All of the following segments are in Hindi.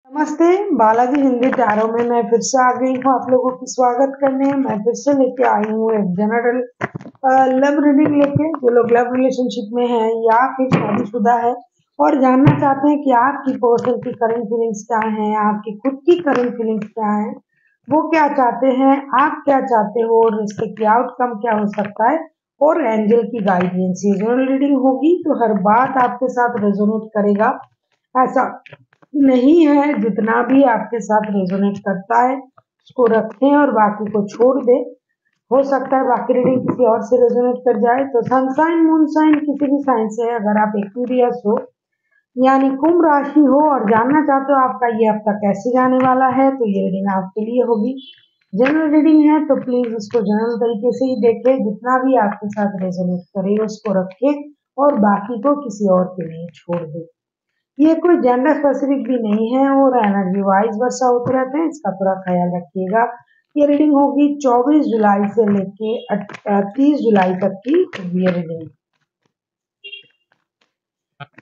नमस्ते। बालाजी हिंदी टैरो में मैं फिर से आ गई हूँ आप लोगों की स्वागत करने। मैं फिर से लेके आई हूँ एक जनरल लव रीडिंग लेके। जो लोग लव रिलेशनशिप में हैं या फिर शादीशुदा है और जानना चाहते हैं कि आपकी पर्सन की करंट फीलिंग्स क्या हैं, आपकी खुद की करंट फीलिंग्स क्या हैं, वो क्या चाहते हैं, आप क्या चाहते हो और रिश्ते की आउटकम क्या हो सकता है, और एंजल की गाइडेंस। ये जनरल रीडिंग होगी तो हर बात आपके साथ रेजोनेट करेगा ऐसा नहीं है। जितना भी आपके साथ रेजोनेट करता है उसको रखें और बाकी को छोड़ दें। हो सकता है बाकी रीडिंग किसी और से रेजोनेट कर जाए। तो सन साइन मून साइन किसी भी साइन से अगर आप एक्वेरियस हो यानी कुंभ राशि हो और जानना चाहते हो आपका ये हफ्ता कैसे जाने वाला है, तो ये रीडिंग आपके लिए होगी। जनरल रीडिंग है तो प्लीज इसको जनरल तरीके से ही देखें। जितना भी आपके साथ रेजोनेट करे उसको रखें और बाकी को किसी और के लिए छोड़ दें। ये कोई जेंडर स्पेसिफिक भी नहीं है और एनर्जी वाइज वर्षा होते रहते हैं, इसका थोड़ा ख्याल रखिएगा। ये रीडिंग होगी 24 जुलाई से लेके 30 जुलाई तक की ये रीडिंग।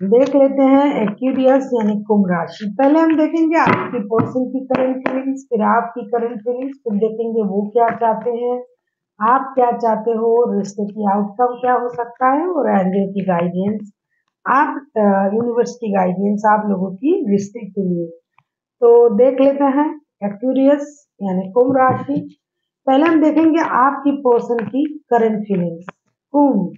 देख लेते हैं एक्वेरियस यानी कुंभ राशि। पहले हम देखेंगे आपके पर्सन की करंट फीलिंग्स, फिर आपकी करंट फीलिंग्स, फिर देखेंगे वो क्या चाहते हैं, आप क्या चाहते हो, रिश्ते की आउटकम क्या हो सकता है, और एंजल की गाइडेंस, आप यूनिवर्स की गाइडेंस आप लोगों की रिश्ते के लिए। तो देख लेते हैं एक्वेरियस यानी कुंभ राशि। पहले हम देखेंगे आपकी पर्सन की current feelings. Kumbh,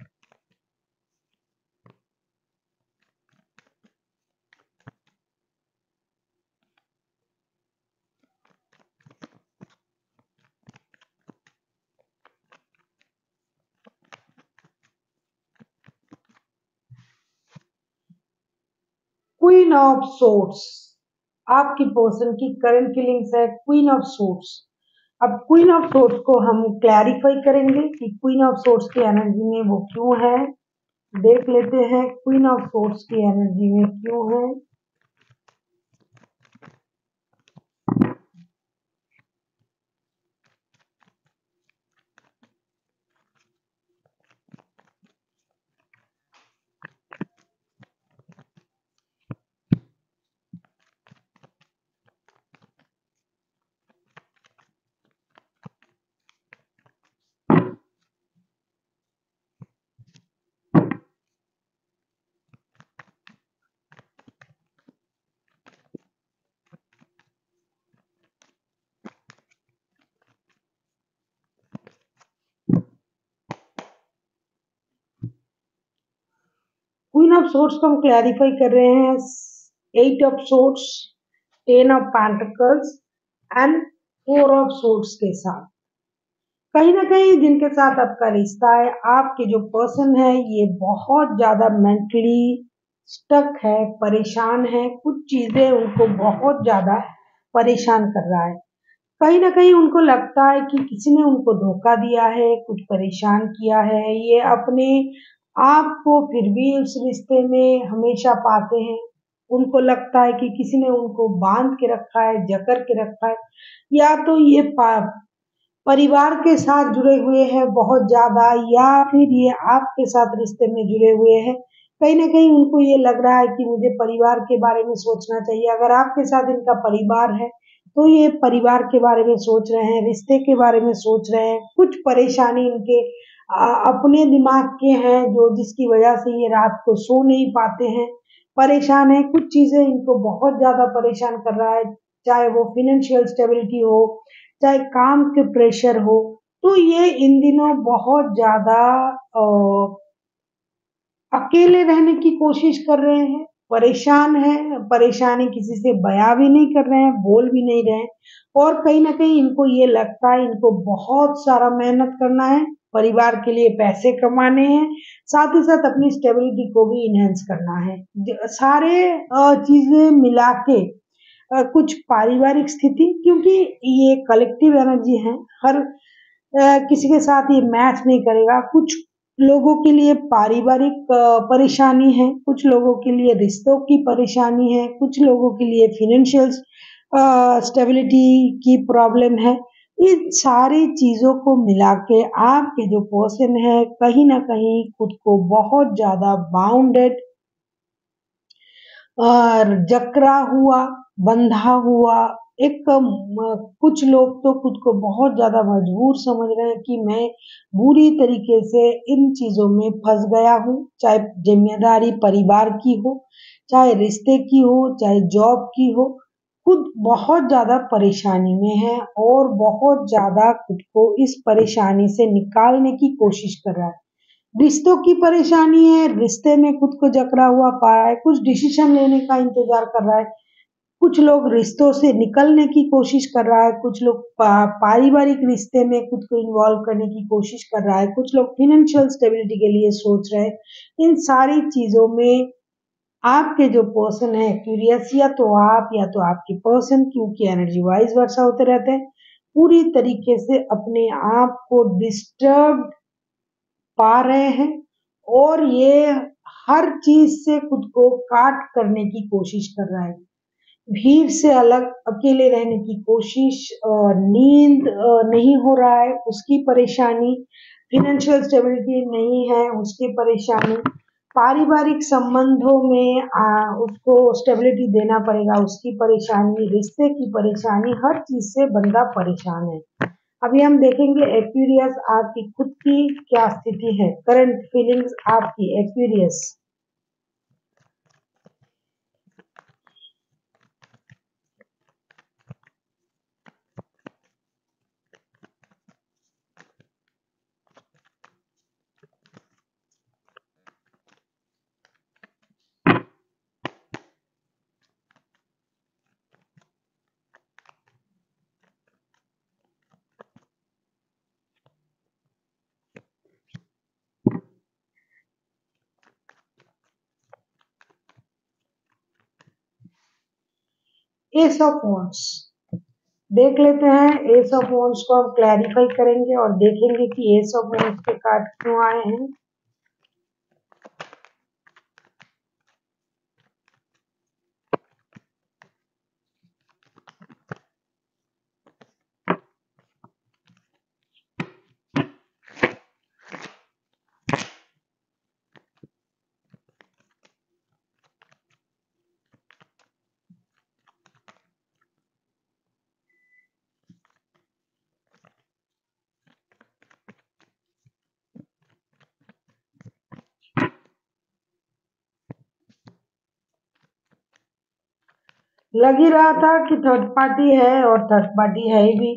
queen of sorts आपकी पर्सन की करंट फीलिंग्स है। Queen of sorts. अब क्वीन ऑफ सोर्ट्स को हम क्लैरिफाई करेंगे कि क्वीन ऑफ सोर्ट्स की एनर्जी में वो क्यों है। देख लेते हैं क्वीन ऑफ सोर्ट्स की एनर्जी में क्यों है। क्वीन ऑफ सोर्ट्स को हम क्लैरिफाई कर रहे हैं 8 of sorts, 10 of pentacles and 4 of sorts के साथ। कहीं ना कहीं जिनके साथ आपका रिश्ता है, आपके जो पर्सन है ये बहुत ज्यादा मेंटली स्टक है, परेशान है। कुछ चीजें उनको बहुत ज्यादा परेशान कर रहा है। कहीं ना कहीं उनको लगता है कि किसी ने उनको धोखा दिया है, कुछ परेशान किया है। ये अपने आप को फिर भी उस रिश्ते में हमेशा पाते हैं। उनको लगता है कि किसी ने उनको बांध के रखा है, जकड़ के रखा है, या तो ये परिवार के साथ जुड़े हुए हैं बहुत ज्यादा, या फिर ये आपके साथ रिश्ते में जुड़े हुए हैं। कहीं ना कहीं उनको ये लग रहा है कि मुझे परिवार के बारे में सोचना चाहिए। अगर आपके साथ इनका परिवार है तो ये परिवार के बारे में सोच रहे हैं, रिश्ते के बारे में सोच रहे हैं। कुछ परेशानी इनके अपने दिमाग के हैं जो जिसकी वजह से ये रात को सो नहीं पाते हैं, परेशान है। कुछ चीजें इनको बहुत ज्यादा परेशान कर रहा है, चाहे वो फिनेंशियल स्टेबिलिटी हो, चाहे काम के प्रेशर हो। तो ये इन दिनों बहुत ज्यादा अकेले रहने की कोशिश कर रहे हैं, परेशान हैं। परेशानी किसी से बयां भी नहीं कर रहे हैं, बोल भी नहीं रहे हैं। और कहीं ना कहीं इनको ये लगता है इनको बहुत सारा मेहनत करना है, परिवार के लिए पैसे कमाने हैं, साथ ही साथ अपनी स्टेबिलिटी को भी इनहेंस करना है। सारे चीजें मिला के कुछ पारिवारिक स्थिति, क्योंकि ये कलेक्टिव एनर्जी है, हर किसी के साथ ये मैच नहीं करेगा। कुछ लोगों के लिए पारिवारिक परेशानी है, कुछ लोगों के लिए रिश्तों की परेशानी है, कुछ लोगों के लिए फिनेंशियल स्टेबिलिटी की प्रॉब्लम है। इन सारी चीजों को मिला के आपके जो पर्सन है कहीं ना कहीं खुद को बहुत ज्यादा बाउंडेड और जकड़ा हुआ बंधा हुआ एक कुछ लोग तो खुद को बहुत ज्यादा मजबूर समझ रहे हैं कि मैं बुरी तरीके से इन चीजों में फंस गया हूँ, चाहे जिम्मेदारी परिवार की हो, चाहे रिश्ते की हो, चाहे जॉब की हो। खुद बहुत ज्यादा परेशानी में है और बहुत ज्यादा खुद को इस परेशानी से निकालने की कोशिश कर रहा है। रिश्तों की परेशानी है, रिश्ते में खुद को जकड़ा हुआ पा रहा है, कुछ डिसीजन लेने का इंतजार कर रहा है। कुछ लोग रिश्तों से निकलने की कोशिश कर रहा है, कुछ लोग पारिवारिक रिश्ते में खुद को इन्वॉल्व करने की कोशिश कर रहा है, कुछ लोग फाइनेंशियल स्टेबिलिटी के लिए सोच रहे हैं। इन सारी चीजों में आपके जो पर्सन है क्यूरियस, या तो आप या तो आपके पर्सन, क्योंकि एनर्जी वाइज वर्षा होते रहते हैं, पूरी तरीके से अपने आप को डिस्टर्ब पा रहे हैं और ये हर चीज से खुद को काट करने की कोशिश कर रहा है। भीड़ से अलग अकेले रहने की कोशिश, नींद नहीं हो रहा है उसकी परेशानी, फाइनेंशियल स्टेबिलिटी नहीं है उसकी परेशानी, पारिवारिक संबंधों में उसको स्टेबिलिटी देना पड़ेगा उसकी परेशानी, रिश्ते की परेशानी, हर चीज से बंदा परेशान है। अभी हम देखेंगे एक्वेरियस आपकी खुद की क्या स्थिति है, करंट फीलिंग्स आपकी एक्वेरियस। एस ऑफ वांड्स देख लेते हैं। एस ऑफ वांड्स को हम क्लैरिफाई करेंगे और देखेंगे कि एस ऑफ वांड्स के कार्ड क्यों आए हैं। लग ही रहा था कि थर्ड पार्टी है और थर्ड पार्टी है ही भी,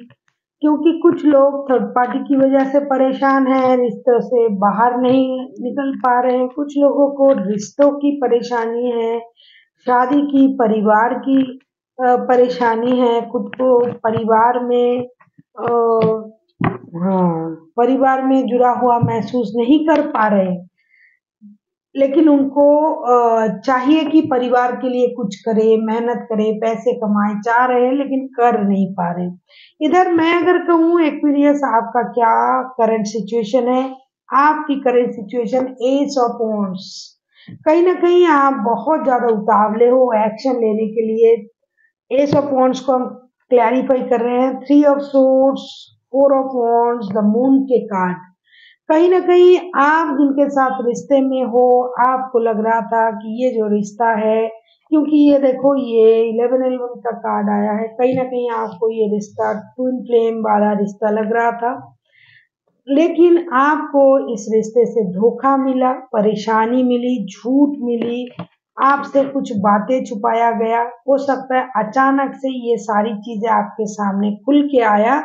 क्योंकि कुछ लोग थर्ड पार्टी की वजह से परेशान हैं, रिश्तों से बाहर नहीं निकल पा रहे हैं, कुछ लोगों को रिश्तों की परेशानी है, शादी की, परिवार की परेशानी है, खुद को परिवार में हाँ परिवार में जुड़ा हुआ महसूस नहीं कर पा रहे, लेकिन उनको चाहिए कि परिवार के लिए कुछ करे, मेहनत करे, पैसे कमाए, चाह रहे हैं लेकिन कर नहीं पा रहे। इधर मैं अगर कहूँ एक्वेरियस आपका क्या करंट सिचुएशन है, आपकी current situation S of wands. कहीं ना कहीं आप बहुत ज्यादा उतावले हो एक्शन लेने के लिए। एस ऑफ वांड्स को हम क्लैरिफाई कर रहे हैं। Three of swords, four of wands, the moon के कार्ड। कहीं ना कहीं आप जिनके साथ रिश्ते में हो, आपको लग रहा था कि ये जो रिश्ता है, क्योंकि ये देखो ये 1111 का कार्ड आया है, कहीं ना कहीं आपको ये रिश्ता ट्विन फ्लेम वाला रिश्ता लग रहा था, लेकिन आपको इस रिश्ते से धोखा मिला, परेशानी मिली, झूठ मिली, आपसे कुछ बातें छुपाया गया। हो सकता है अचानक से ये सारी चीजें आपके सामने खुल के आया,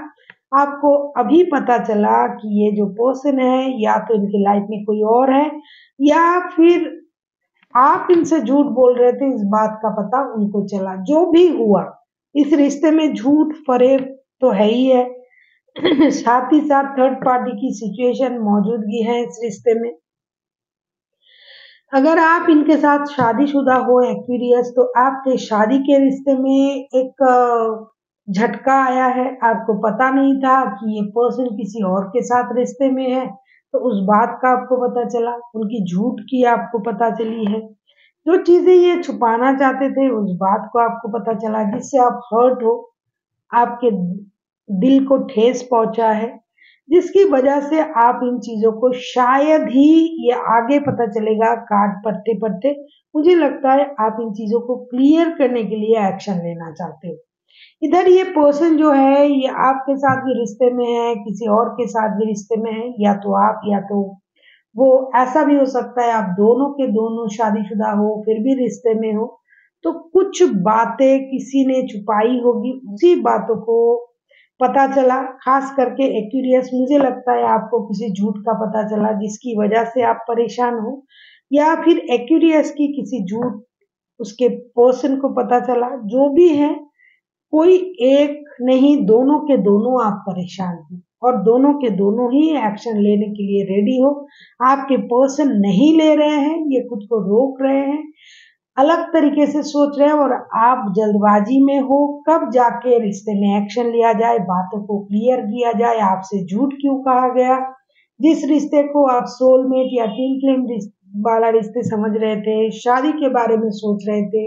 आपको अभी पता चला कि ये जो पर्सन है या तो इनकी लाइफ में कोई और है, या फिर आप इनसे झूठ बोल रहे थे, इस बात का पता उनको चला। जो भी हुआ, इस रिश्ते में झूठ फरेब तो है ही है, साथ ही साथ थर्ड पार्टी की सिचुएशन मौजूदगी है इस रिश्ते में। अगर आप इनके साथ शादीशुदा हो एक्वेरियस, तो आपके शादी के रिश्ते में एक झटका आया है। आपको पता नहीं था कि ये पर्सन किसी और के साथ रिश्ते में है, तो उस बात का आपको पता चला, उनकी झूठ की आपको पता चली है, जो चीजें ये छुपाना चाहते थे उस बात को आपको पता चला, जिससे आप हर्ट हो, आपके दिल को ठेस पहुंचा है। जिसकी वजह से आप इन चीजों को शायद ही ये आगे पता चलेगा कार्ड पढ़ते पढ़ते। मुझे लगता है आप इन चीजों को क्लियर करने के लिए एक्शन लेना चाहते हो। इधर ये पर्सन जो है ये आपके साथ भी रिश्ते में है, किसी और के साथ भी रिश्ते में है, या तो आप या तो वो। ऐसा भी हो सकता है आप दोनों के दोनों शादीशुदा हो फिर भी रिश्ते में हो। तो कुछ बातें किसी ने छुपाई होगी, उसी बातों को पता चला। खास करके एक्यूरियस, मुझे लगता है आपको किसी झूठ का पता चला जिसकी वजह से आप परेशान हो, या फिर एक्यूरियस की किसी झूठ उसके पर्सन को पता चला। जो भी है, कोई एक नहीं, दोनों के दोनों आप परेशान हो और दोनों के दोनों ही एक्शन लेने के लिए रेडी हो। आपके पर्सन नहीं ले रहे हैं, ये खुद को रोक रहे हैं, अलग तरीके से सोच रहे हैं, और आप जल्दबाजी में हो कब जाके रिश्ते में एक्शन लिया जाए, बातों को क्लियर किया जाए। आपसे झूठ क्यों कहा गया? जिस रिश्ते को आप सोलमेट या ट्विन फ्लेम वाला रिश्ते समझ रहे थे, शादी के बारे में सोच रहे थे,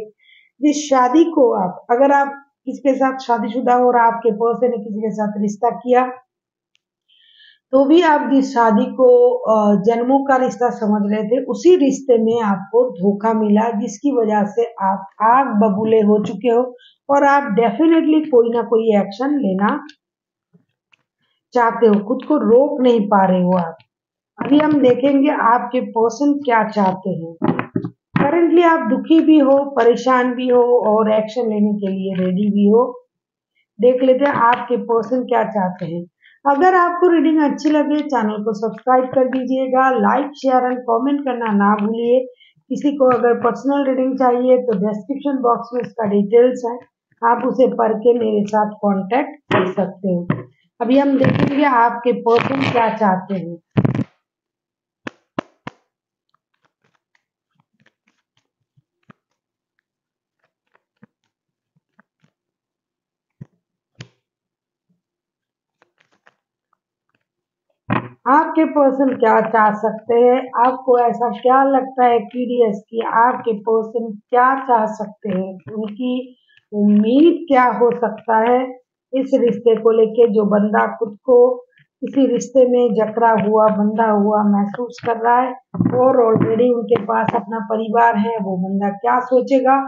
जिस शादी को आप, अगर आप किसी के साथ शादीशुदा हो और आपके पर्सन ने किसी के साथ रिश्ता किया, तो भी आप जिस शादी को जन्मों का रिश्ता समझ रहे थे, उसी रिश्ते में आपको धोखा मिला, जिसकी वजह से आप आग बबूले हो चुके हो और आप डेफिनेटली कोई ना कोई एक्शन लेना चाहते हो, खुद को रोक नहीं पा रहे हो आप। अभी हम देखेंगे आपके पर्सन क्या चाहते हैं। करंटली आप दुखी भी हो, परेशान भी हो और एक्शन लेने के लिए रेडी भी हो। देख लेते हैं आपके पर्सन क्या चाहते हैं। अगर आपको रीडिंग अच्छी लगे, चैनल को सब्सक्राइब कर दीजिएगा, लाइक शेयर एंड कमेंट करना ना भूलिए। किसी को अगर पर्सनल रीडिंग चाहिए तो डिस्क्रिप्शन बॉक्स में इसका डिटेल्स है, आप उसे पढ़ के मेरे साथ कांटेक्ट कर सकते हो। अभी हम देखेंगे आपके पर्सन क्या चाहते हैं। आपके पर्सन क्या चाह सकते हैं, आपको ऐसा क्या लगता है क्यूरियस कि आपके पर्सन क्या चाह सकते हैं, उनकी उम्मीद क्या हो सकता है इस रिश्ते को लेके। जो बंदा खुद को किसी रिश्ते में जकड़ा हुआ, बंधा हुआ महसूस कर रहा है और ऑलरेडी उनके पास अपना परिवार है, वो बंदा क्या सोचेगा।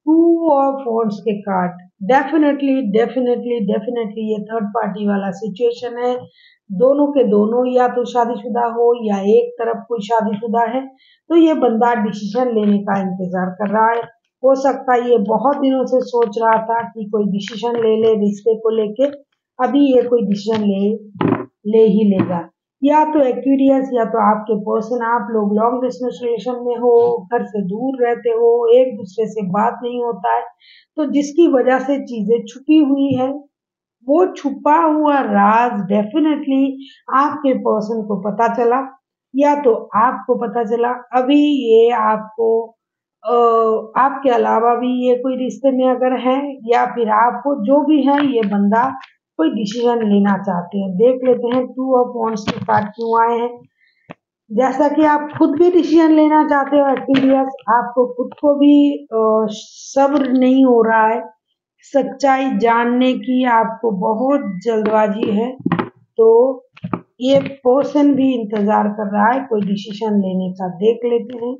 टू ऑफ वॉन्ड्स के कार्ड, डेफिनेटली डेफिनेटली डेफिनेटली ये थर्ड पार्टी वाला सिचुएशन है। दोनों के दोनों या तो शादीशुदा हो या एक तरफ कोई शादीशुदा है, तो ये बंदा डिसीजन लेने का इंतजार कर रहा है। हो सकता है ये बहुत दिनों से सोच रहा था कि कोई डिसीजन ले ले रिश्ते को लेके, अभी ये कोई डिसीजन ले ही लेगा। या तो एक्यूरियस या तो आपके पर्सन, आप लोग लॉन्ग डिस्टेंस रिलेशन में हो, घर से दूर रहते हो, एक दूसरे से बात नहीं होता है, तो जिसकी वजह से चीजें छुपी हुई है। वो छुपा हुआ राज डेफिनेटली आपके पर्सन को पता चला, या तो आपको पता चला। अभी ये आपको आपके अलावा भी ये कोई रिश्ते में अगर है, या फिर आपको जो भी है, ये बंदा कोई डिसीजन लेना चाहते हैं। देख लेते हैं टू ऑफ वॉन्ड्स के कार्ड क्यों आए हैं। जैसा कि आप खुद भी डिसीजन लेना चाहते हो एक्टिवियस, आपको खुद को भी सब्र नहीं हो रहा है, सच्चाई जानने की आपको बहुत जल्दबाजी है। तो ये पर्सन भी इंतजार कर रहा है कोई डिसीजन लेने का। देख लेते हैं।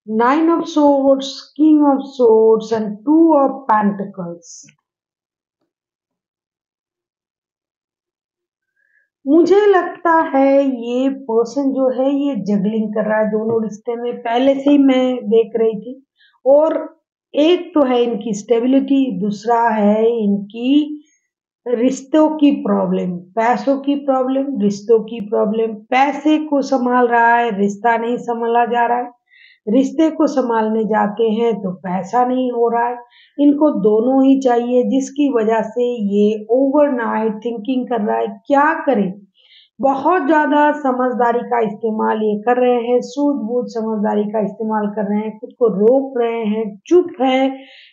9 of swords, king of swords and 2 of pentacles। मुझे लगता है ये पर्सन जो है ये जगलिंग कर रहा है दोनों रिश्ते में, पहले से ही मैं देख रही थी। और एक तो है इनकी स्टेबिलिटी, दूसरा है इनकी रिश्तों की प्रॉब्लम, पैसों की प्रॉब्लम, रिश्तों की प्रॉब्लम, पैसे को संभाल रहा है, रिश्ता नहीं संभाला जा रहा है, रिश्ते को संभालने जाते हैं तो पैसा नहीं हो रहा है। इनको दोनों ही चाहिए, जिसकी वजह से ये ओवरनाइट थिंकिंग कर रहा है क्या करें। बहुत ज़्यादा समझदारी का इस्तेमाल ये कर रहे हैं, सूझबूझ समझदारी का इस्तेमाल कर रहे हैं, खुद को रोक रहे हैं, चुप है,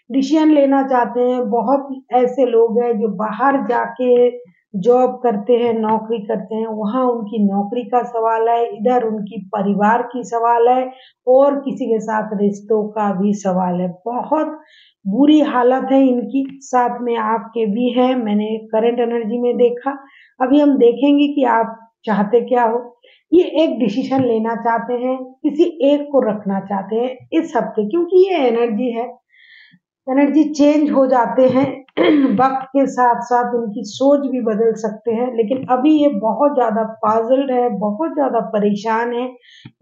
डिसीजन लेना चाहते हैं। बहुत ऐसे लोग हैं जो बाहर जाके जॉब करते हैं, नौकरी करते हैं, वहाँ उनकी नौकरी का सवाल है, इधर उनकी परिवार की सवाल है और किसी के साथ रिश्तों का भी सवाल है। बहुत बुरी हालत है इनकी, साथ में आपके भी है, मैंने करंट एनर्जी में देखा। अभी हम देखेंगे कि आप चाहते क्या हो। ये एक डिसीजन लेना चाहते हैं, किसी एक को रखना चाहते हैं इस हफ्ते, क्योंकि ये एनर्जी है, एनर्जी चेंज हो जाते हैं वक्त के साथ साथ उनकी सोच भी बदल सकते हैं, लेकिन अभी ये बहुत ज्यादा पजल्ड है, बहुत ज्यादा परेशान है।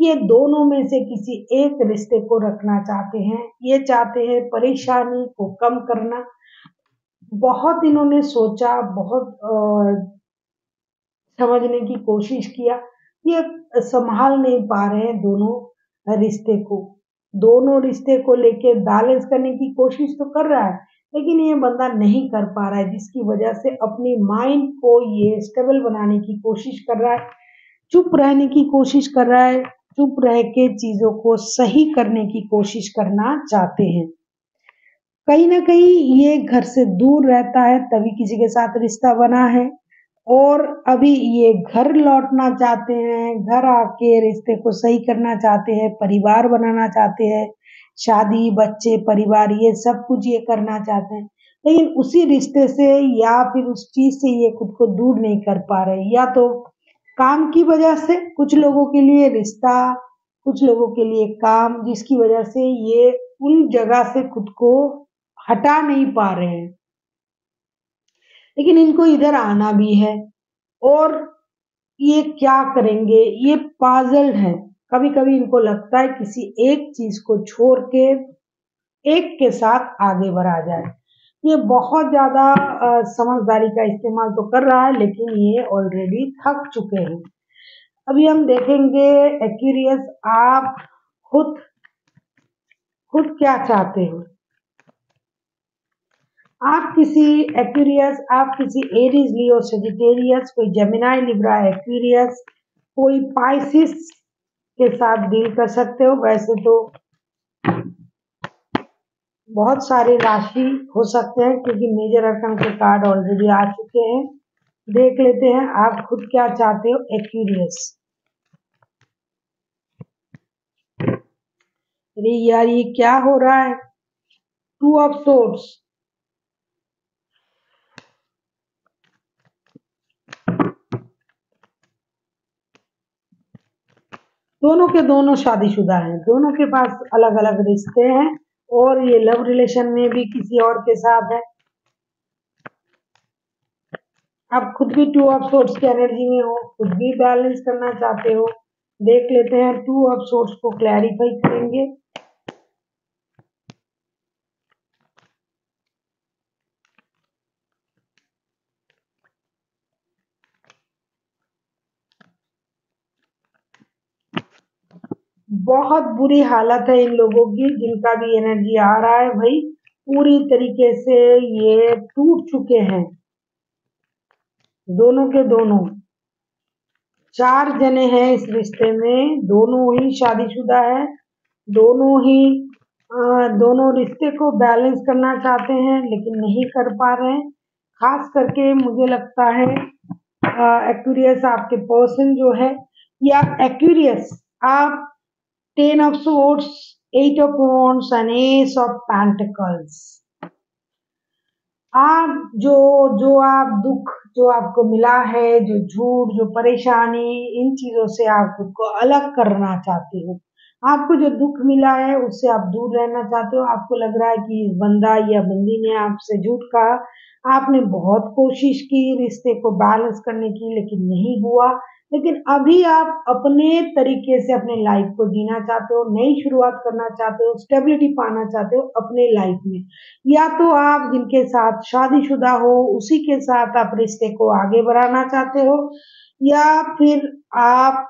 ये दोनों में से किसी एक रिश्ते को रखना चाहते हैं, ये चाहते हैं परेशानी को कम करना। बहुत इन्होंने सोचा, बहुत समझने की कोशिश किया, ये संभाल नहीं पा रहे हैं दोनों रिश्ते को। दोनों रिश्ते को लेके बैलेंस करने की कोशिश तो कर रहा है, लेकिन ये बंदा नहीं कर पा रहा है, जिसकी वजह से अपनी माइंड को ये स्टेबल बनाने की कोशिश कर रहा है, चुप रहने की कोशिश कर रहा है, चुप रह के चीजों को सही करने की कोशिश करना चाहते हैं। कहीं न कहीं ये घर से दूर रहता है, तभी किसी के साथ रिश्ता बना है और अभी ये घर लौटना चाहते हैं, घर आके रिश्ते को सही करना चाहते हैं, परिवार बनाना चाहते हैं, शादी, बच्चे, परिवार ये सब कुछ ये करना चाहते हैं। लेकिन उसी रिश्ते से या फिर उस चीज़ से ये खुद को दूर नहीं कर पा रहे, या तो काम की वजह से, कुछ लोगों के लिए रिश्ता, कुछ लोगों के लिए काम, जिसकी वजह से ये उन जगह से खुद को हटा नहीं पा रहे हैं। लेकिन इनको इधर आना भी है और ये क्या करेंगे, ये पाज़ल्ड है। कभी-कभी इनको लगता है किसी एक चीज़ को छोड़ के एक के साथ आगे बढ़ा जाए। ये बहुत ज़्यादा समझदारी का इस्तेमाल तो कर रहा है, लेकिन ये ऑलरेडी थक चुके हैं। अभी हम देखेंगे एक्वेरियस, आप खुद खुद क्या चाहते हो? आप किसी एक्वेरियस, आप किसी एरीज, लियो, सजिटेरियस, कोई जेमिनी, लिब्रा, एक्वेरियस, कोई पाइसिस के साथ डील कर सकते हो। वैसे तो बहुत सारे राशि हो सकते हैं, क्योंकि मेजर अरकान के कार्ड ऑलरेडी आ चुके हैं। देख लेते हैं आप खुद क्या चाहते हो एक्वेरियस। अरे यार, ये क्या हो रहा है? टू ऑफ सोर्ड्स, दोनों के दोनों शादीशुदा हैं, दोनों के पास अलग अलग रिश्ते हैं और ये लव रिलेशन में भी किसी और के साथ है। आप खुद भी टू ऑफ सोर्ड्स की एनर्जी में हो, खुद भी बैलेंस करना चाहते हो। देख लेते हैं, टू ऑफ सोर्ड्स को क्लैरिफाई करेंगे। बहुत बुरी हालत है इन लोगों की, जिनका भी एनर्जी आ रहा है भाई, पूरी तरीके से ये टूट चुके हैं, दोनों के दोनों। 4 जने हैं इस रिश्ते में, दोनों ही शादीशुदा है, दोनों ही दोनों रिश्ते को बैलेंस करना चाहते हैं, लेकिन नहीं कर पा रहे हैं। खास करके मुझे लगता है एक्वेरियस आपके पर्सन जो है, या एक्वेरियस आप 10 of swords, 8 of wands and ace of pentacles। आप जो जो आप दुख जो आपको मिला है, जो झूठ, जो परेशानी, इन चीजों से आप खुद को अलग करना चाहते हो। आपको जो दुख मिला है उससे आप दूर रहना चाहते हो। आपको लग रहा है कि इस बंदा या बंदी ने आपसे झूठ कहा। आपने बहुत कोशिश की रिश्ते को बैलेंस करने की, लेकिन नहीं हुआ। लेकिन अभी आप अपने तरीके से अपने लाइफ को जीना चाहते हो, नई शुरुआत करना चाहते हो, स्टेबिलिटी पाना चाहते हो अपने लाइफ में, या तो आप जिनके साथ शादीशुदा हो उसी के साथ आप रिश्ते को आगे बढ़ाना चाहते हो, या फिर आप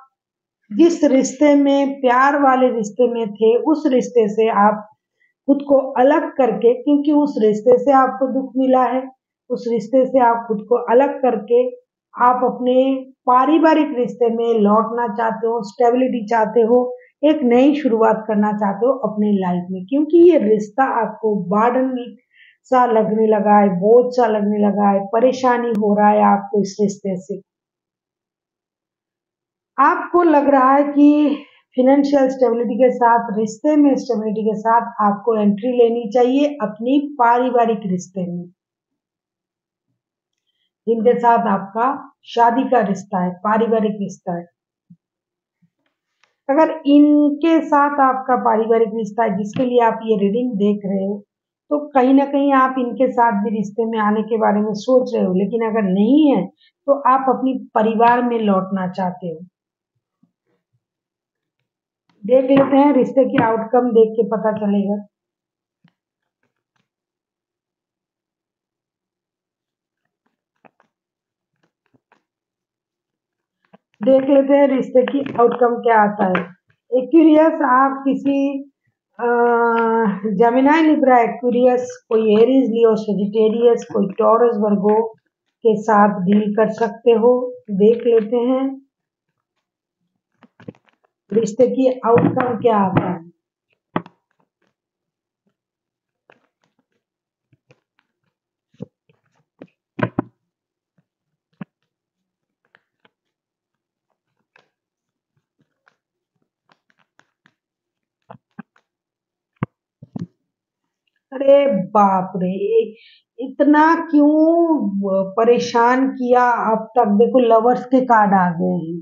जिस रिश्ते में प्यार वाले रिश्ते में थे उस रिश्ते से आप खुद को अलग करके, क्योंकि उस रिश्ते से आपको दुख मिला है, उस रिश्ते से आप खुद को अलग करके आप अपने पारिवारिक रिश्ते में लौटना चाहते हो, स्टेबिलिटी चाहते हो, एक नई शुरुआत करना चाहते हो अपने लाइफ में, क्योंकि ये रिश्ता आपको बर्डन सा लगने लगा है, बोझ सा लगने लगा है, परेशानी हो रहा है आपको इस रिश्ते से। आपको लग रहा है कि फाइनेंशियल स्टेबिलिटी के साथ, रिश्ते में स्टेबिलिटी के साथ आपको एंट्री लेनी चाहिए अपनी पारिवारिक रिश्ते में, जिनके साथ आपका शादी का रिश्ता है, पारिवारिक रिश्ता है। अगर इनके साथ आपका पारिवारिक रिश्ता है जिसके लिए आप ये रीडिंग देख रहे हो, तो कहीं ना कहीं आप इनके साथ भी रिश्ते में आने के बारे में सोच रहे हो, लेकिन अगर नहीं है तो आप अपनी परिवार में लौटना चाहते हो। देख लेते हैं, रिश्ते की आउटकम देख के पता चलेगा। देख लेते हैं रिश्ते की आउटकम क्या आता है। एक्यूरियस, आप किसी जेमिनाई, लिब्रा, एक्यूरियस, कोई एरीज, लियो, सेजिटेरियस, कोई टॉरस, वर्गो के साथ डील कर सकते हो। देख लेते हैं रिश्ते की आउटकम क्या आता है। अरे बाप रे, इतना क्यों परेशान किया अब तक। देखो लवर्स के कार्ड आ गए हैं,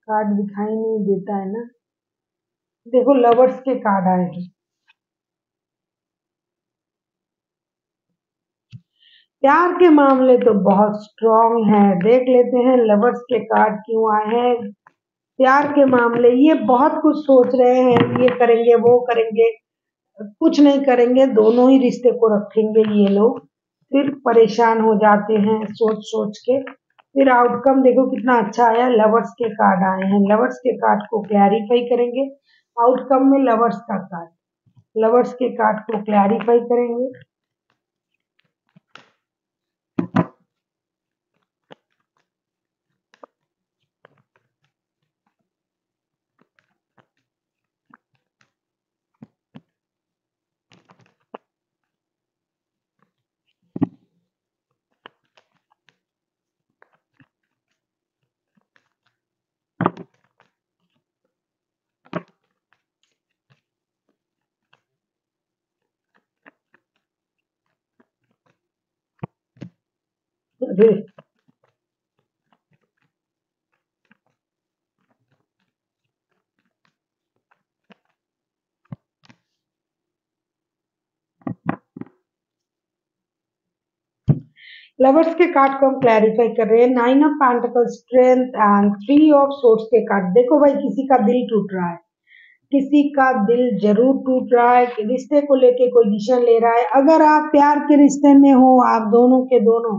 कार्ड दिखाई नहीं देता है ना। देखो लवर्स के कार्ड आए हैं। प्यार के मामले तो बहुत स्ट्रांग है। देख लेते हैं लवर्स के कार्ड क्यों आए हैं। प्यार के मामले, ये बहुत कुछ सोच रहे हैं, ये करेंगे वो करेंगे, कुछ नहीं करेंगे, दोनों ही रिश्ते को रखेंगे ये लोग, फिर परेशान हो जाते हैं सोच सोच के। फिर आउटकम देखो कितना अच्छा आया, लवर्स के कार्ड आए हैं। लवर्स के कार्ड को क्लैरिफाई करेंगे आउटकम में। लवर्स का कार्ड, लवर्स के कार्ड को क्लैरिफाई करेंगे। अरे लवर्स के कार्ड को हम क्लैरिफाई कर रहे हैं। 9 of pentacles, strength and 3 of swords के कार्ड। देखो भाई, किसी का दिल टूट रहा है, किसी का दिल जरूर टूट रहा है, रिश्ते को लेके कोई डिसीजन ले रहा है। अगर आप प्यार के रिश्ते में हो, आप दोनों के दोनों,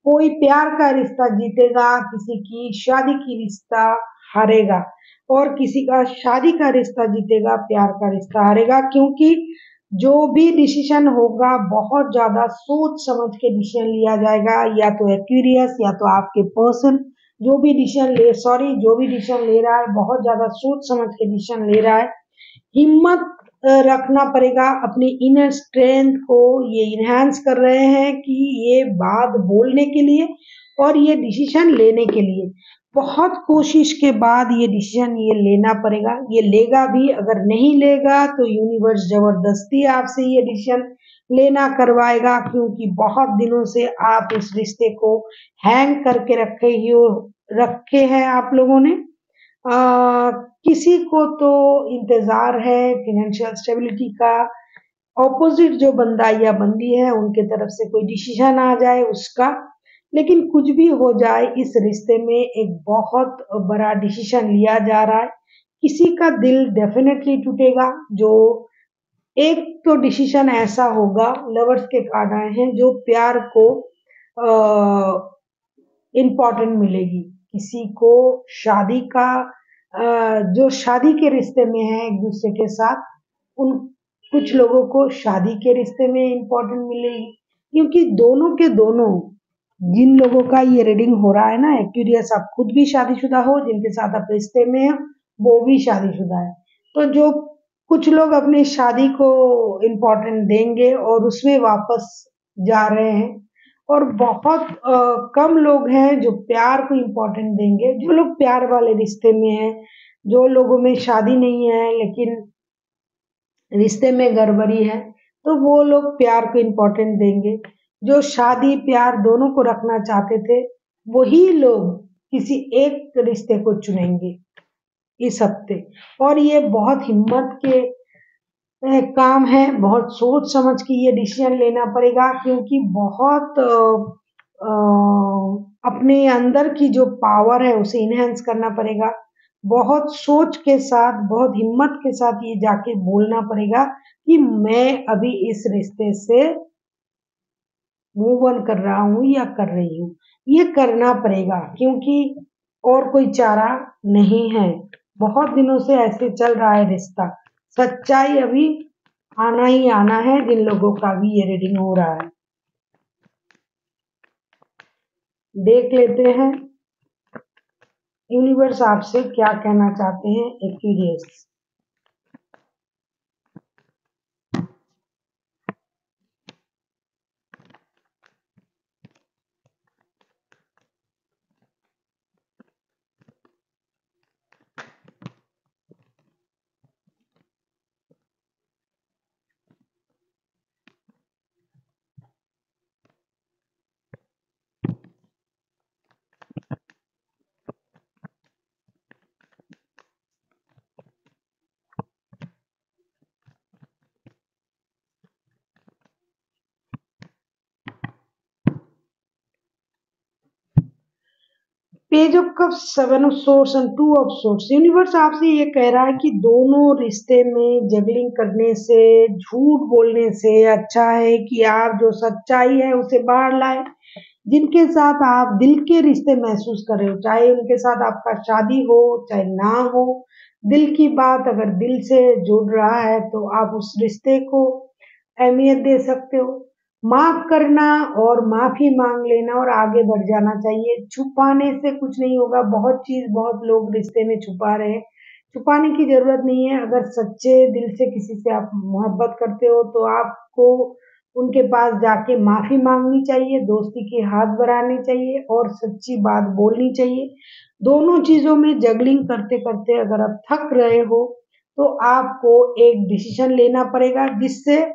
कोई प्यार का रिश्ता जीतेगा, किसी की शादी की रिश्ता हारेगा, और किसी का शादी का रिश्ता जीतेगा, प्यार का रिश्ता हारेगा। क्योंकि जो भी डिसीजन होगा बहुत ज्यादा सोच समझ के डिसीजन लिया जाएगा, या तो एक्यूरियस या तो आपके पर्सन जो भी डिसीजन ले, सॉरी, जो भी डिसीजन ले रहा है बहुत ज्यादा सोच समझ के डिसीजन ले रहा है। हिम्मत रखना पड़ेगा, अपनी इनर स्ट्रेंथ को ये इनहेंस कर रहे हैं कि ये बात बोलने के लिए और ये डिसीजन लेने के लिए बहुत कोशिश के बाद ये डिसीजन ये लेना पड़ेगा। ये लेगा भी, अगर नहीं लेगा तो यूनिवर्स जबरदस्ती आपसे ये डिसीजन लेना करवाएगा, क्योंकि बहुत दिनों से आप इस रिश्ते को हैंग करके रखे हैं आप लोगों ने। किसी को तो इंतजार है फाइनेंशियल स्टेबिलिटी का, ऑपोजिट जो बंदा या बंदी है उनके तरफ से कोई डिसीजन आ जाए उसका, लेकिन कुछ भी हो जाए इस रिश्ते में एक बहुत बड़ा डिसीजन लिया जा रहा है। किसी का दिल डेफिनेटली टूटेगा। जो एक तो डिसीजन ऐसा होगा, लवर्स के कार्ड आए हैं, जो प्यार को इम्पोर्टेंट मिलेगी। किसी को शादी का जो शादी के रिश्ते में है एक दूसरे के साथ, उन कुछ लोगों को शादी के रिश्ते में इम्पोर्टेंट मिलेगी, क्योंकि दोनों के दोनों, जिन लोगों का ये रीडिंग हो रहा है ना, एक्यूरियस आप खुद भी शादीशुदा हो, जिनके साथ आप रिश्ते में हो वो भी शादीशुदा है। तो जो कुछ लोग अपनी शादी को इम्पोर्टेंट देंगे और उसमें वापस जा रहे हैं, और बहुत कम लोग हैं जो प्यार को इम्पोर्टेंट देंगे। जो लोग प्यार वाले रिश्ते में हैं, जो लोगों में शादी नहीं है लेकिन रिश्ते में गड़बड़ी है, तो वो लोग प्यार को इम्पोर्टेंट देंगे। जो शादी प्यार दोनों को रखना चाहते थे, वही लोग किसी एक रिश्ते को चुनेंगे इस हफ्ते। और ये बहुत हिम्मत के काम है, बहुत सोच समझ के ये डिसीजन लेना पड़ेगा, क्योंकि बहुत अपने अंदर की जो पावर है उसे इनहेंस करना पड़ेगा। बहुत सोच के साथ, बहुत हिम्मत के साथ ये जाके बोलना पड़ेगा कि मैं अभी इस रिश्ते से मूव ऑन कर रहा हूँ या कर रही हूँ। ये करना पड़ेगा, क्योंकि और कोई चारा नहीं है। बहुत दिनों से ऐसे चल रहा है रिश्ता। सच्चाई अभी आना ही आना है, जिन लोगों का भी ये रीडिंग हो रहा है। देख लेते हैं यूनिवर्स आपसे क्या कहना चाहते हैं Aquarius. Page of cups, seven of swords and two of swords. Universe आपसे ये कह रहा है कि दोनों रिश्ते में जगलिंग करने से, झूठ बोलने से अच्छा है कि आप जो सच्चाई है उसे बाहर लाए। जिनके साथ आप दिल के रिश्ते महसूस कर रहे हो, चाहे उनके साथ आपका शादी हो चाहे ना हो, दिल की बात अगर दिल से जुड़ रहा है तो आप उस रिश्ते को अहमियत दे सकते हो। माफ करना और माफी मांग लेना और आगे बढ़ जाना चाहिए। छुपाने से कुछ नहीं होगा। बहुत चीज बहुत लोग रिश्ते में छुपा रहे हैं। छुपाने की जरूरत नहीं है। अगर सच्चे दिल से किसी से आप मोहब्बत करते हो तो आपको उनके पास जाके माफी मांगनी चाहिए, दोस्ती के हाथ बढ़ाने चाहिए और सच्ची बात बोलनी चाहिए। दोनों चीजों में जगलिंग करते करते अगर आप थक रहे हो तो आपको एक डिसीजन लेना पड़ेगा, जिससे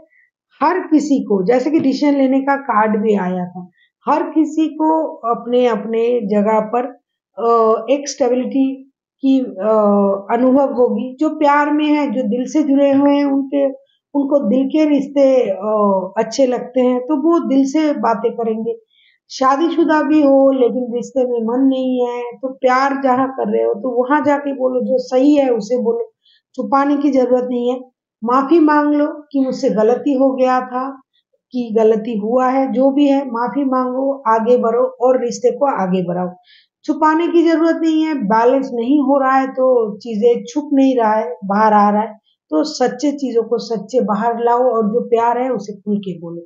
हर किसी को, जैसे कि डिसीजन लेने का कार्ड भी आया था, हर किसी को अपने अपने जगह पर एक स्टेबिलिटी की अनुभव होगी। जो प्यार में है, जो दिल से जुड़े हुए हैं, उनके उनको दिल के रिश्ते अच्छे लगते हैं तो वो दिल से बातें करेंगे। शादीशुदा भी हो लेकिन रिश्ते में मन नहीं है तो प्यार जहाँ कर रहे हो तो वहां जाके बोलो, जो सही है उसे बोलो। छुपाने की जरूरत नहीं है। माफी मांग लो कि मुझसे गलती हो गया था, कि गलती हुआ है, जो भी है माफी मांगो, आगे बढ़ो और रिश्ते को आगे बढ़ाओ। छुपाने की जरूरत नहीं है। बैलेंस नहीं हो रहा है तो चीजें छुप नहीं रहा है, बाहर आ रहा है, तो सच्चे चीजों को सच्चे बाहर लाओ और जो प्यार है उसे खुल के बोलो।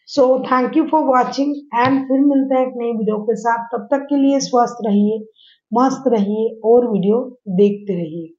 So thank you for watching and फिर मिलते हैं एक नई वीडियो के साथ। तब तक के लिए स्वस्थ रहिए, मस्त रहिए और वीडियो देखते रहिए।